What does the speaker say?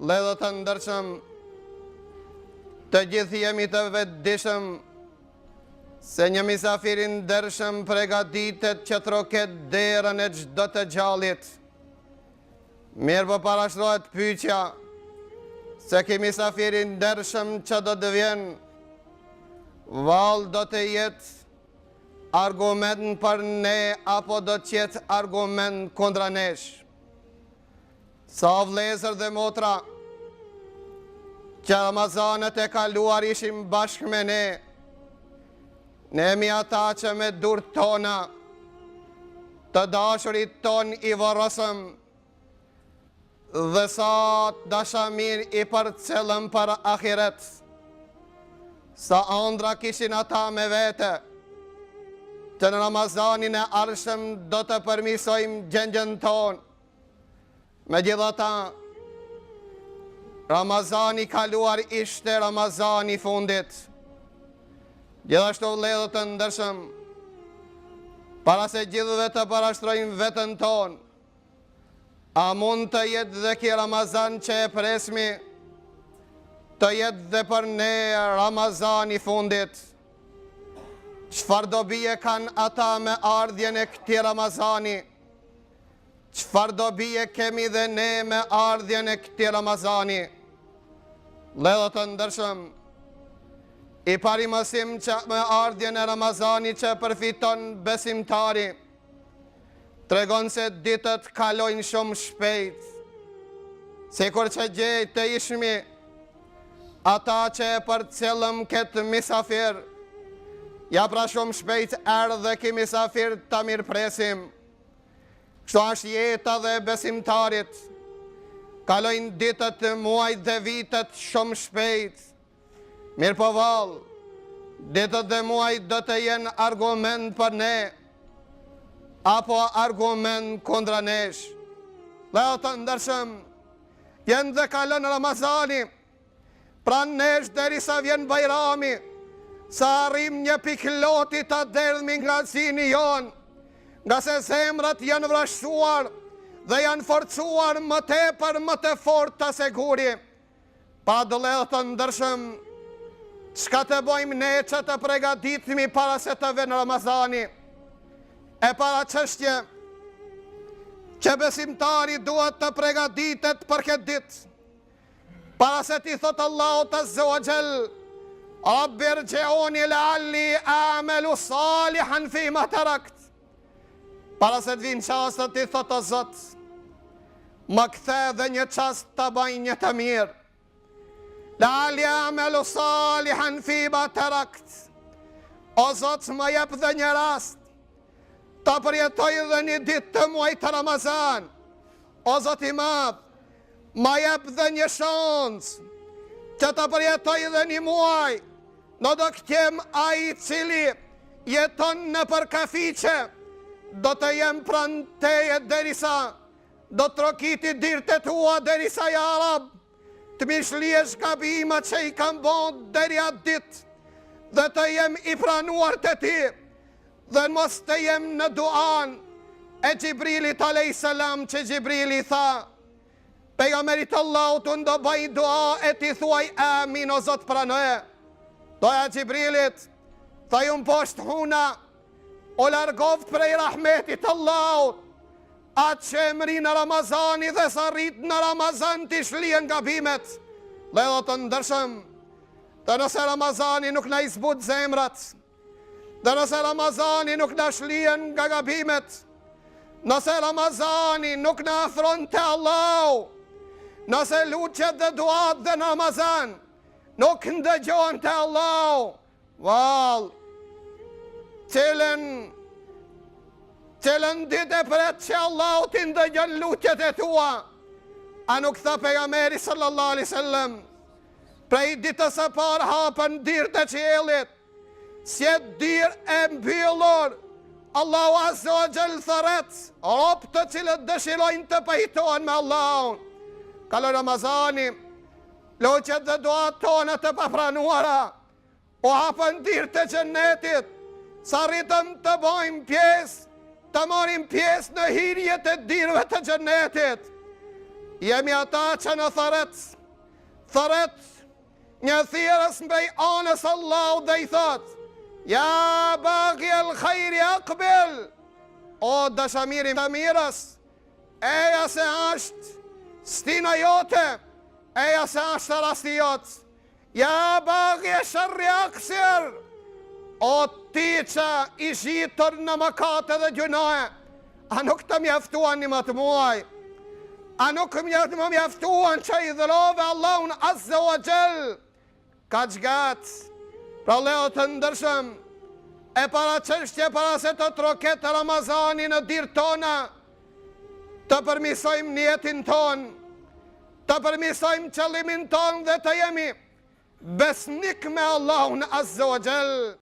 Ledhët të ndërshëm, të gjithë jemi të vetëdijshëm se një misafirin ndershëm përgatitet që troket derën e çdo të gjallit. Mirë po parashtrohet pyetja se ky misafirin ndershëm që do të vjen, vallë do të jetë argument për ne apo do të jetë argument kundra nesh. Sa vëllezër dhe motra që Ramazanet e kaluar ishim bashkë me ne jemi ata që me durët tona të dashurit ton i vorosëm dhe sa dashamir i përcellëm për ahiret, sa ëndra kishin ata me vete, që në Ramazanin e arshëm do të përmisojmë gjendjen ton. Megjithatë, Ramazani kaluar ishte Ramazani fundit. Gjithashtu vëllezër të ndershëm, para se gjithëve të parashtrojmë veten ton, a mund të jetë dhe ky Ramazan që e presmi, të jetë dhe për ne Ramazani fundit? Çfarë dobije kanë ata me ardhjen e këtij Ramazani? Çfarë dobije kemi dhe ne me ardhjen e këtij Ramazani? Vëllezër të ndershëm, i pari mësim që me ardhjen e Ramazani që përfiton besimtari, tregon se ditët kalojnë shumë shpejt, sikur që gjej të ishmi ata që e përcjellëm këtë misafir, ja pra shumë shpejt erdhe ky misafir ta mirëpresim. Kështu është jeta dhe besimtarit, kalojnë ditët, muajt dhe vitet shumë shpejt. Mirë po vallë, ditët dhe muajt do të jenë argument për ne, apo argument kundra nesh. Vëllezër të ndershëm, jenë dhe kalon Ramazani, pran nesh derisa vjen Bajrami, sa arrim një pikë loti të derdhmi nga zini jonë, nga se zemrat janë vrashësuar dhe janë forcuar më tepër më të fortë të siguri. Pa vëllezër të ndershëm, çka të bëjmë ne që të përgatitemi para se të vjen Ramazani? E para çështje që besimtari duhet të përgatitet për këtë ditë, para se t'i thotë Allahut azza wa jall, Rabbi irji'uni la'alli a'malu salihan fima tarakt. Para se të vinë qastët t'i thotë o Zot, më kthe dhe një qast të bëj një të mirë. La'alli a'malu salihan fima tarakt. O Zot, më jep dhe një rast ta përjetoj dhe një ditë të muajit të Ramazan. O Zot i madh, më jep dhe një shans që ta përjetoj dhe një muaj, në do këtjem ai cili jeton në përkafiqe, do të jem pranë teje derisa do të trokiti dirtë tua derisa ja Rab, të mishliesh gabimat që i kam bën deri atë ditë, dhe të jem i pranuar të ti, dhe mos të jem në duan e Gjibrilit alayhis salam, që Gjibrili tha, pejgamberit Allahut unë do bëj dua e ti thuaj amin o Zot pranoje. Doja Gjibrilit, tha ju më poshtë huna, o largoft prej rahmetit Allahut, atë që emri në Ramazani dhe sa rrit në Ramazan t'i shlien gabimet. Vëllezër të ndershëm, dhe nëse Ramazani nuk na i zbut zemrat, dhe nëse Ramazani nuk na shlien nga gabimet, nëse Ramazani nuk na afron te Allahu, nëse luçet dhe duat dhe në Ramazan nuk ndëgjohen te Allahu, vallë, cilën ditë e pret që Allahu t'i ndëgjon lutjet e tua. A nuk tha pejgamberi sallallahu alaihi wasallam, prej ditës së parë hapën dirët e qiellit, si e dirë e mbyllur, Allahu azza wa jall thret, robë të cilët dëshirojnë të pajtohen me Allahun. Kalon Ramazani, lutjet dhe duat tona të papranuara, o hapën dirët e xhennetit, sa rritëm të bojmë pjesë, të marim pjesë në hirjet e dirëve të xhennetit. Jemi ata që në thëret një thirrës mbej anës Allahu dhe i thot: Ja baghi el khajri akbil, o dashamiri të mirës, eja se ashtë stina jote, eja se ashtë rasti jotë. Ja baghi e shërri aksir, o ti që i zhitur në mëkate dhe gjunaje, a nuk të mjaftuan një më të muaj, a nuk më mjaftuan që i dhërove Allahun Azza wa Jall, ka gjgatë. Pra leo të ndërshëm, e para qështje para se të troket Ramazani në dirë tona, të përmisojmë njetin ton, të përmisojmë qëllimin ton dhe të jemi besnik me Allahun Azza wa Jall.